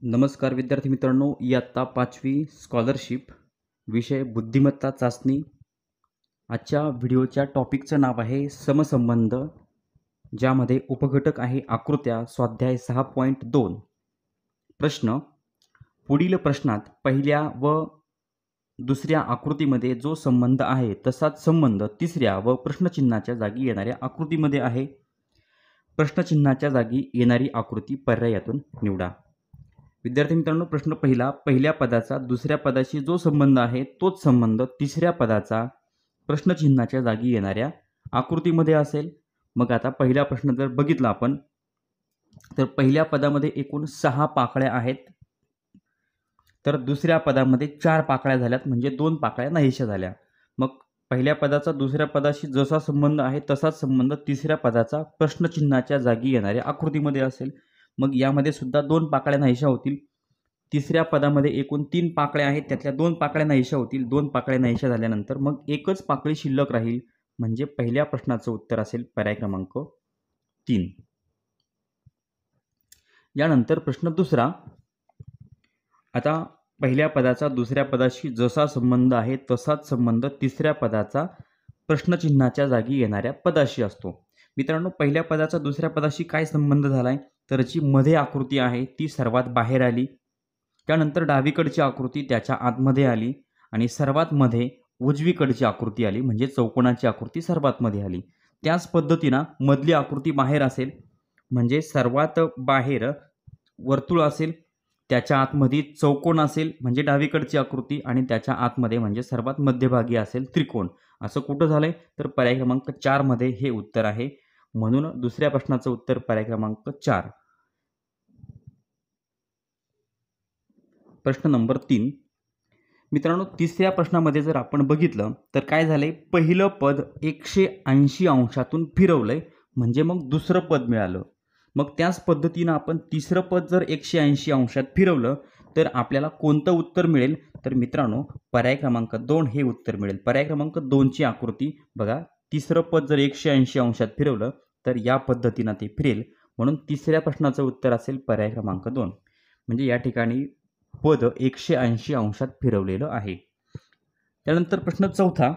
नमस्कार विद्यार्थी मित्रांनो, इयत्ता 5वी स्कॉलरशिप विषय बुद्धिमत्ता चाचणी. आजच्या व्हिडिओच्या टॉपिकचं नाव आहे समसंबंध, ज्यामध्ये उपघटक आहे आकृत्या. स्वाध्याय 6.2. प्रश्न: पुढील प्रश्नात पहिल्या व दुसऱ्या आकृतीमध्ये जो संबंध आहे तसाच संबंध तिसऱ्या व प्रश्नचिन्हाच्या जागी येणाऱ्या आकृतीमध्ये आहे. प्रश्नचिन्हाच्या जागी येणारी आकृती पर्यायातून निवडा. विद्यार्थी मित्रांनो, प्रश्न पहिला: पहिल्या पदाचा दुसऱ्या पदाशी जो संबंध आहे तोच संबंध तिसऱ्या पदाचा प्रश्नचिन्हाच्या जागी येणाऱ्या आकृतीमध्ये असेल. मग आता पहिला प्रश्न जर बघितला आपण, तर पहिल्या पदामध्ये एकूण 6 पाकळ्या आहेत, तर दुसऱ्या पदामध्ये 4 पाकळ्या झाल्यात, म्हणजे 2 पाकळ्या नाहीशा झाल्या. मग पहिल्या पदाचा दुसऱ्या पदाशी जसा संबंध आहे तसाच संबंध तिसऱ्या पदाचा प्रश्नचिन्हाच्या जागी येणाऱ्या आकृतीमध्ये असेल. मग यामध्ये सुद्धा 2 पाकळ्या नाहीशा होतील. तिसऱ्या पदामध्ये एकूण 3 पाकळ्या आहेत, त्यातल्या 2 पाकळ्या नाहीशा होतील. 2 पाकळ्या नाहीशा झाल्यानंतर मग एकच पाकळी शिल्लक राहील, म्हणजे पहिल्या प्रश्नाचं उत्तर असेल पर्याय क्रमांक 3. यानंतर प्रश्न दुसरा. आता पहिल्या पदाचा दुसऱ्या पदाशी जसा संबंध आहे तसाच संबंध तिसऱ्या पदाचा प्रश्नचिन्हाच्या जागी येणाऱ्या पदाशी असतो. मित्रांनो, पहिल्या पदाचा दुसऱ्या पदाशी काय संबंध झालाय, तर जी मध्ये आकृती आहे ती सर्वात बाहेर आली, त्यानंतर डावीकडची आकृती त्याच्या आतमध्ये आली, आणि सर्वात मध्ये उजवीकडची आकृती आली, म्हणजे चौकोनाची आकृती सर्वात मध्ये आली. त्याच पद्धतीनं मधली आकृती बाहेर असेल, म्हणजे सर्वात बाहेर वर्तुळ असेल, त्याच्या आतमध्ये चौकोन असेल, म्हणजे डावीकडची आकृती, आणि त्याच्या आतमध्ये म्हणजे सर्वात मध्यभागी असेल त्रिकोण. असं कुठं झालंय, तर पर्याय क्रमांक 4 मध्ये हे उत्तर आहे. म्हणून दुसऱ्या प्रश्नाचं उत्तर पर्याय क्रमांक 4. प्रश्न नंबर 3. मित्रांनो, तिसऱ्या प्रश्नामध्ये जर आपण बघितलं तर काय झालंय, पहिलं पद 180 अंशातून फिरवलंय, म्हणजे मग दुसरं पद मिळालं. मग त्याच पद्धतीनं आपण तिसरं पद जर 180 अंशात फिरवलं तर आपल्याला कोणतं उत्तर मिळेल, तर मित्रांनो पर्याय क्रमांक 2 हे उत्तर मिळेल. पर्याय क्रमांक 2ची आकृती बघा, तिसरं पद जर 180 अंशात फिरवलं तर या पद्धतीनं ते फिरेल. म्हणून तिसऱ्या प्रश्नाचं उत्तर असेल पर्याय क्रमांक 2. म्हणजे या ठिकाणी पद 180 अंशात फिरवलेलं आहे. त्यानंतर प्रश्न चौथा.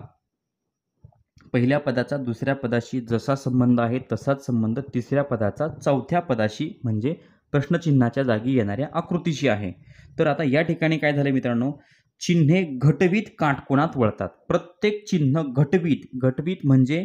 पहिल्या पदाचा दुसऱ्या पदाशी जसा संबंध आहे तसाच संबंध तिसऱ्या पदाचा चौथ्या पदाशी म्हणजे प्रश्नचिन्हाच्या जागी येणाऱ्या आकृतीशी आहे. तर आता या ठिकाणी काय झालं मित्रांनो, चिन्हे घटवीत काटकोनात वळतात. प्रत्येक चिन्ह घटवीत म्हणजे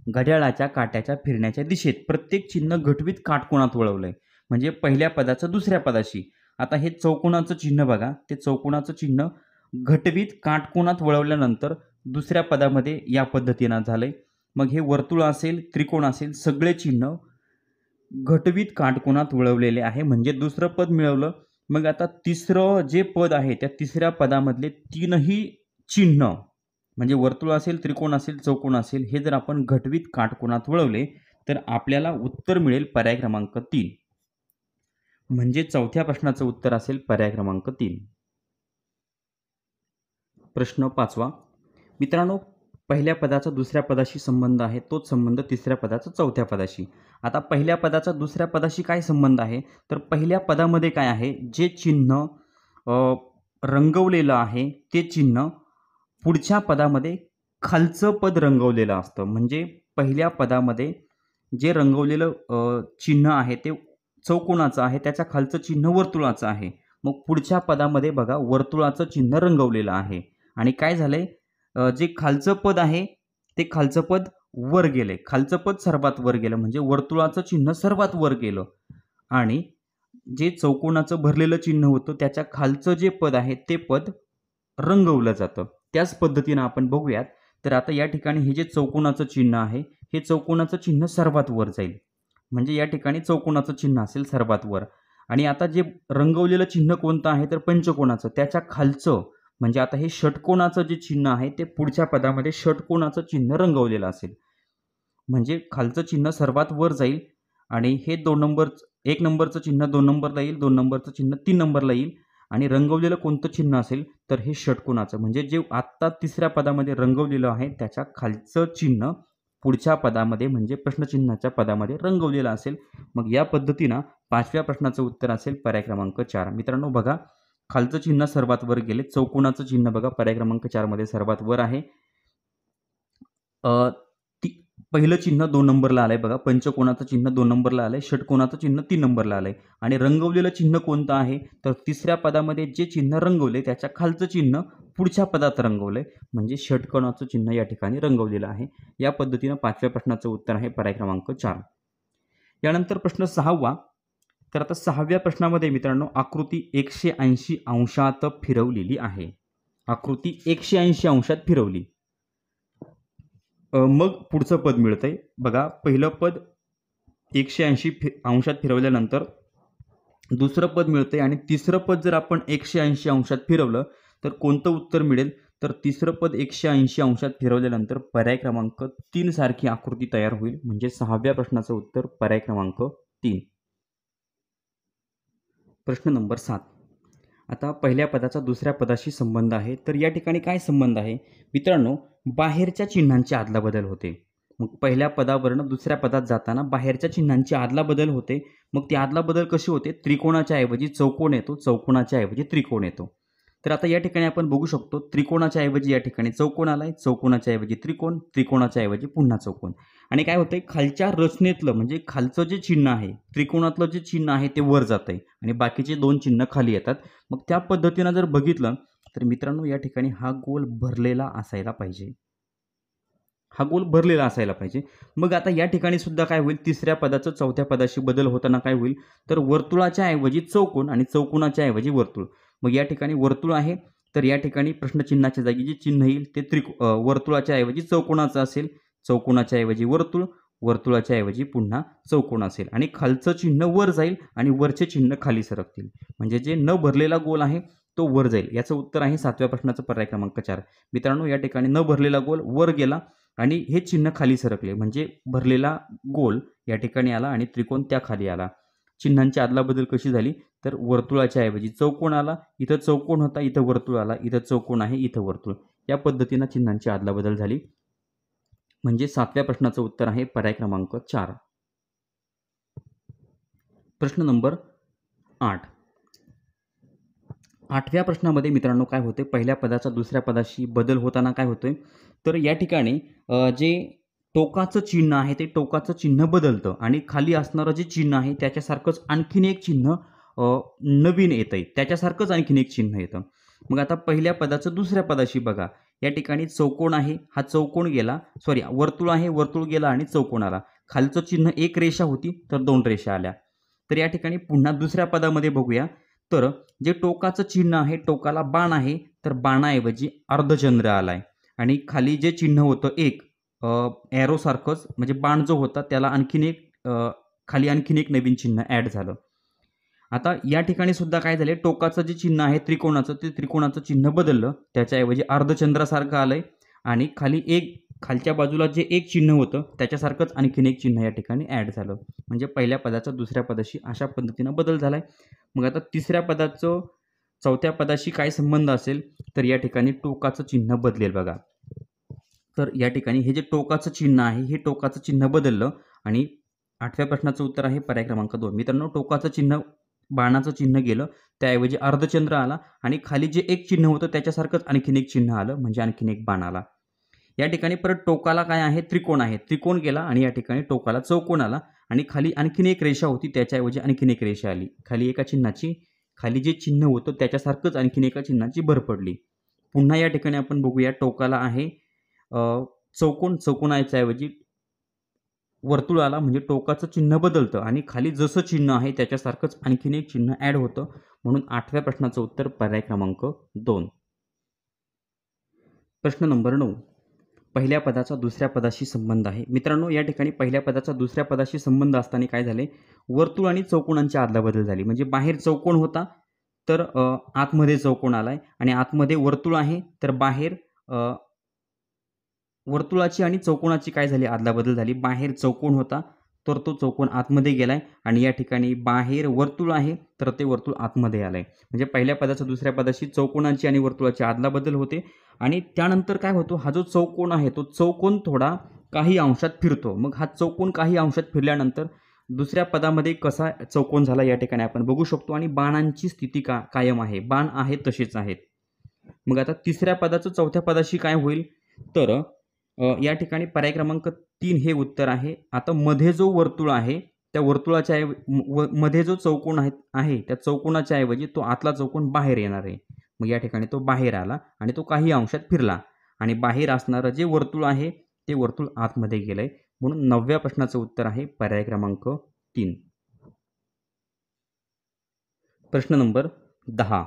घड्याळाच्या काट्याच्या फिरण्याच्या दिशेत प्रत्येक चिन्ह घटवीत काटकोनात वळवलंय, म्हणजे पहिल्या पदाचं दुसऱ्या पदाशी. आता हे चौकोनाचं चिन्ह बघा, ते चौकोनाचं चिन्ह घटवीत काटकोनात वळवल्यानंतर दुसऱ्या पदामध्ये या पद्धतीनं झालंय. मग हे वर्तुळ असेल, त्रिकोण असेल, सगळे चिन्ह घटवीत काटकोनात वळवलेले आहे, म्हणजे दुसरं पद मिळवलं. मग आता तिसरं जे पद आहे त्या तिसऱ्या पदामधले 3ही चिन्ह, म्हणजे वर्तुळ असेल, त्रिकोण असेल, चौकोन असेल, हे जर आपण घटवीत काटकोनात वळवले तर आपल्याला उत्तर मिळेल पर्याय क्रमांक 3. म्हणजे चौथ्या प्रश्नाचं उत्तर असेल पर्याय क्रमांक 3. प्रश्न 5वा. मित्रांनो, पहिल्या पदाचा दुसऱ्या पदाशी संबंध आहे तोच संबंध तिसऱ्या पदाचा चौथ्या पदाशी. आता पहिल्या पदाचा दुसऱ्या पदाशी काय संबंध आहे, तर पहिल्या पदामध्ये काय आहे, जे चिन्ह रंगवलेलं आहे ते चिन्ह पुढच्या पदामध्ये खालचं पद रंगवलेलं असतं. म्हणजे पहिल्या पदामध्ये जे रंगवलेलं चिन्ह आहे ते चौकोनाचं आहे, त्याच्या खालचं चिन्ह वर्तुळाचं आहे. मग पुढच्या पदामध्ये बघा, वर्तुळाचं चिन्ह रंगवलेलं आहे, आणि काय झालंय, जे खालचं पद आहे ते खालचं पद वर गेले, खालचं पद सर्वात वर गेलं, म्हणजे वर्तुळाचं चिन्ह सर्वात वर गेलं, आणि जे चौकोनाचं भरलेलं चिन्ह होतं त्याच्या खालचं जे पद आहे ते पद रंगवलं जातं. त्याच पद्धतीनं आपण बघूयात. तर आता या ठिकाणी हे जे चौकोनाचं चिन्ह आहे हे चौकोनाचं चिन्ह सर्वात वर जाईल, म्हणजे या ठिकाणी चौकोनाचं चिन्ह असेल सर्वात वर. आणि आता जे रंगवलेलं चिन्ह कोणतं आहे, तर पंचकोनाचं, त्याच्या खालचं, म्हणजे आता हे षटकोनाचं जे चिन्ह आहे ते पुढच्या पदामध्ये षटकोनाचं चिन्ह रंगवलेलं असेल, म्हणजे खालचं चिन्ह सर्वात वर जाईल, आणि हे 1 नंबरचं चिन्ह 2 नंबरला येईल, 2 नंबरचं चिन्ह 3 नंबरला येईल, आणि रंगवलेलं कोणतं चिन्ह असेल तर हे षटकोनाचं, म्हणजे जे आत्ता तिसऱ्या पदामध्ये रंगवलेलं आहे त्याच्या खालचं चिन्ह पुढच्या पदामध्ये म्हणजे प्रश्नचिन्हाच्या पदामध्ये रंगवलेला असेल. मग या पद्धतीनं 5व्या प्रश्नाचं उत्तर असेल पर्याय क्रमांक 4. मित्रांनो बघा, खालचं चिन्ह सर्वात वर गेले, चौकोनाचं चिन्ह बघा पर्याय क्रमांक 4 मध्ये सर्वात वर आहे. पहिलं चिन्ह 2 नंबरला आलंय बघा, पंचकोनाचं चिन्ह 2 नंबरला आलंय, षटकोनाचं चिन्ह 3 नंबरला आलंय आणि रंगवलेलं चिन्ह कोणतं आहे तर तिसऱ्या पदामध्ये जे चिन्ह रंगवले त्याच्या खालचं चिन्ह पुढच्या पदात रंगवलंय म्हणजे षटकोनाचं चिन्ह या ठिकाणी रंगवलेलं आहे. या पद्धतीनं 5व्या प्रश्नाचं उत्तर आहे पर्याय क्रमांक 4. यानंतर प्रश्न 6वा. तर आता 6व्या प्रश्नामध्ये मित्रांनो आकृती 180 अंशात फिरवलेली आहे. आकृती 180 अंशात फिरवली, मग पुढचं पद मिळतंय बघा. पहिलं पद 180 अंशात फिरवल्यानंतर दुसरं पद मिळतंय आणि तिसरं पद जर आपण 180 अंशात फिरवलं तर कोणतं उत्तर मिळेल तर तिसरं पद 180 अंशात फिरवल्यानंतर पर्याय क्रमांक 3 सारखी आकृती तयार होईल म्हणजे 6व्या प्रश्नाचं उत्तर पर्याय क्रमांक 3. प्रश्न नंबर 7. आता पहिल्या पदाचा दुसऱ्या पदाशी संबंध आहे. तर या ठिकाणी काय संबंध आहे मित्रांनो, बाहेरच्या चिन्हांची अदलाबदल होते. मग पहिल्या पदावरनं दुसऱ्या पदात जाताना बाहेरच्या चिन्हांची अदलाबदल होते. मग ती अदलाबदल कशी होते, त्रिकोणाच्या ऐवजी चौकोन येतो, चौकोनाच्या ऐवजी त्रिकोण येतो. तर आता या ठिकाणी आपण बघू शकतो त्रिकोणाच्या ऐवजी या ठिकाणी चौकोन आलाय, चौकोनाच्या ऐवजी त्रिकोण, त्रिकोणाच्या ऐवजी पुन्हा चौकोन. आणि काय होतंय, खालच्या रचनेतलं म्हणजे खालचं जे चिन्ह आहे, त्रिकोणातलं जे चिन्ह आहे ते वर जातंय आणि बाकीचे 2 चिन्ह खाली येतात. मग त्या पद्धतीनं जर बघितलं तर मित्रांनो या ठिकाणी हा गोल भरलेला असायला पाहिजे, हा गोल भरलेला असायला पाहिजे. मग आता या ठिकाणी सुद्धा काय होईल, तिसऱ्या पदाचं चौथ्या पदाशी बदल होताना काय होईल तर वर्तुळाच्या ऐवजी चौकोन आणि चौकोनाच्या ऐवजी वर्तुळ. मग या ठिकाणी वर्तुळ आहे तर या ठिकाणी प्रश्नचिन्हाच्या जागी जे चिन्ह येईल ते वर्तुळाच्या ऐवजी चौकोनाचं असेल, चौकोनाच्या ऐवजी वर्तुळ, वर्तुळाच्या ऐवजी पुन्हा चौकोन असेल आणि खालचं चिन्ह वर जाईल आणि वरचे चिन्ह खाली सरकतील म्हणजे जे न भरलेला गोल आहे तो वर जाईल. याचं उत्तर आहे 7व्या प्रश्नाचं पर्याय क्रमांक 4. मित्रांनो या ठिकाणी न भरलेला गोल वर गेला आणि हे चिन्ह खाली सरकले म्हणजे भरलेला गोल या ठिकाणी आला आणि त्रिकोण त्या खाली आला. चिन्हांची अदलाबदल कशी झाली तर वर्तुळाच्या ऐवजी चौकोन आला, इथं चौकोन होता, इथं वर्तुळ आला, इथं चौकोन आहे, इथं वर्तुळ. या पद्धतीनं चिन्हांची अदलाबदल झाली म्हणजे 7व्या प्रश्नाचं उत्तर आहे पर्याय क्रमांक 4. प्रश्न नंबर 8. 8व्या प्रश्नामध्ये मित्रांनो काय होते, पहिल्या पदाचा दुसऱ्या पदाशी बदल होताना काय होतोय तर या ठिकाणी जे टोकाचं चिन्ह आहे ते टोकाचं चिन्ह बदलतं आणि खाली असणारं जे चिन्ह आहे त्याच्यासारखंच आणखीन एक चिन्ह नवीन येतंय, त्याच्यासारखंच आणखीन एक चिन्ह येतं. मग आता पहिल्या पदाचं दुसऱ्या पदाशी बघा, या ठिकाणी चौकोन आहे, हा चौकोन गेला, वर्तुळ आहे, वर्तुळ गेला आणि चौकोन आला. खालचं चिन्ह एक रेषा होती तर 2 रेषा आल्या. तर या ठिकाणी पुन्हा दुसऱ्या पदामध्ये बघूया तर जे टोकाचं चिन्ह आहे, टोकाला बाण आहे तर बाणाऐवजी अर्धचंद्र आलाय आणि खाली जे चिन्ह होतं एक एरो सारखंच म्हणजे बाण जो होता त्याला आणखीन एक खाली आणखीन एक नवीन चिन्ह ॲड झालं. आता या ठिकाणी सुद्धा काय झाले, टोकाचं जे चिन्ह आहे त्रिकोणाचं ते त्रिकोणाचं चिन्ह बदललं, त्याच्याऐवजी अर्धचंद्रासारखं आलंय आणि खालच्या बाजूला जे एक चिन्ह होतं त्याच्यासारखंच आणखीन एक चिन्ह या ठिकाणी ॲड झालं म्हणजे पहिल्या पदाचा दुसऱ्या पदाशी अशा पद्धतीनं बदल झालाय. मग आता तिसऱ्या पदाचं चौथ्या पदाशी काय संबंध असेल तर या ठिकाणी टोकाचं चिन्ह बदलेल बघा. तर या ठिकाणी हे जे टोकाचं चिन्ह आहे हे टोकाचं चिन्ह बदललं आणि 8व्या प्रश्नाचं उत्तर आहे पर्याय क्रमांक 2. मित्रांनो टोकाचं चिन्ह बाणाचं चिन्ह गेलं, त्याऐवजी अर्धचंद्र आला आणि खाली जे एक चिन्ह होतं त्याच्यासारखंच आणखीन एक चिन्ह आलं म्हणजे आणखीन एक बाण आला. या ठिकाणी परत टोकाला काय आहे, त्रिकोण आहे, त्रिकोण गेला आणि या ठिकाणी टोकाला चौकोन आला आणि खाली आणखीन एक रेषा होती त्याच्याऐवजी आणखीन एक रेषा आली. खाली एका चिन्हाची खाली जे चिन्ह होतं त्याच्यासारखंच आणखीन एका चिन्हाची भर पडली. पुन्हा या ठिकाणी आपण बघूया टोकाला आहे चौकोन, चौकोनाच्या ऐवजी वर्तुळ आला म्हणजे टोकाचं चिन्ह बदलतं आणि खाली जसं चिन्ह आहे त्याच्यासारखंच आणखीन एक चिन्ह ॲड होतं म्हणून 8व्या प्रश्नाचं उत्तर पर्याय क्रमांक 2. प्रश्न नंबर 9. पहिल्या पदाचा दुसऱ्या पदाशी संबंध आहे. मित्रांनो या ठिकाणी पहिल्या पदाचा दुसऱ्या पदाशी संबंध असताना काय झाले, वर्तुळ आणि चौकोनांची अदलाबदल झाली म्हणजे बाहेर चौकोन होता तर आतमध्ये चौकोन आलाय आणि आतमध्ये वर्तुळ आहे तर बाहेर वर्तुळाची आणि चौकोनाची काय झाली अदलाबदल झाली. बाहेर चौकोन होता तर तो चौकोन आतमध्ये गेलाय आणि या ठिकाणी बाहेर वर्तुळ आहे तर ते वर्तुळ आतमध्ये आलंय. म्हणजे पहिल्या पदाचा दुसऱ्या पदाशी चौकोनाची आणि वर्तुळाची आदलाबदल होते आणि त्यानंतर काय होतो, हा जो चौकोन आहे तो चौकोन थोडा काही अंशात फिरतो. मग हा चौकोन काही अंशात फिरल्यानंतर दुसऱ्या पदामध्ये कसा चौकोन झाला या ठिकाणी आपण बघू शकतो आणि बाणांची स्थिती कायम आहे. बाण आहेत तसेच आहेत. मग आता तिसऱ्या पदाचं चौथ्या पदाशी काय होईल, तर या ठिकाणी पर्याय क्रमांक 3 हे उत्तर आहे. आता मध्ये जो वर्तुळ आहे त्या वर्तुळाच्या मध्ये जो चौकोन आहे त्या चौकोनाच्या ऐवजी तो आतला चौकोन बाहेर येणार आहे. मग या ठिकाणी तो बाहेर आला आणि तो काही अंशात फिरला आणि बाहेर असणारं जे वर्तुळ आहे ते वर्तुळ आतमध्ये गेलंय. म्हणून 9व्या प्रश्नाचं उत्तर आहे पर्याय क्रमांक 3. प्रश्न नंबर 10.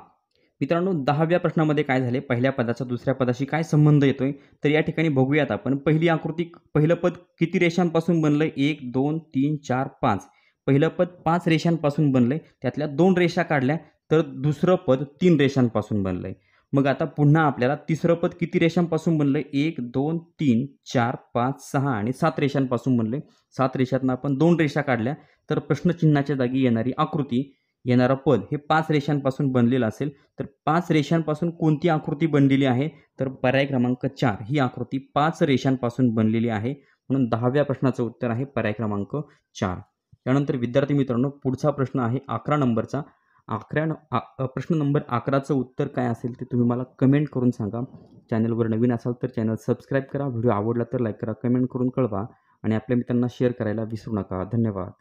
मित्रांनो 10व्या प्रश्नामध्ये काय झाले, पहिल्या पदाचा दुसऱ्या पदाशी काय संबंध येतोय, तर या ठिकाणी बघूयात आपण. पहिलं पद किती रेषांपासून बनलंय? 1 2 3 4 5. पहिलं पद 5 रेषांपासून बनलंय, त्यातल्या 2 रेषा काढल्या तर दुसरं पद 3 रेषांपासून बनलंय. मग आता पुन्हा आपल्याला तिसरं पद किती रेषांपासून बनलंय? 1 2 3 4 5 6 आणि 7 रेषांपासून बनलंय. 7 रेषातनं आपण 2 रेषा काढल्या तर प्रश्नचिन्हाच्या जागी येणारी आकृती, येणारं पद हे 5 रेषांपासून बनलेलं असेल. तर 5 रेषांपासून कोणती आकृती बनलेली आहे, तर पर्याय क्रमांक 4 ही आकृती 5 रेषांपासून बनलेली आहे. म्हणून 10व्या प्रश्नाचं उत्तर आहे पर्याय क्रमांक 4. त्यानंतर विद्यार्थी मित्रांनो पुढचा प्रश्न आहे 11 नंबरचा. प्रश्न नंबर 11चं उत्तर काय असेल ते तुम्ही मला कमेंट करून सांगा. चॅनलवर नवीन असाल तर चॅनल सबस्क्राईब करा. व्हिडिओ आवडला तर लाईक करा, कमेंट करून कळवा आणि आपल्या मित्रांना शेअर करायला विसरू नका. धन्यवाद.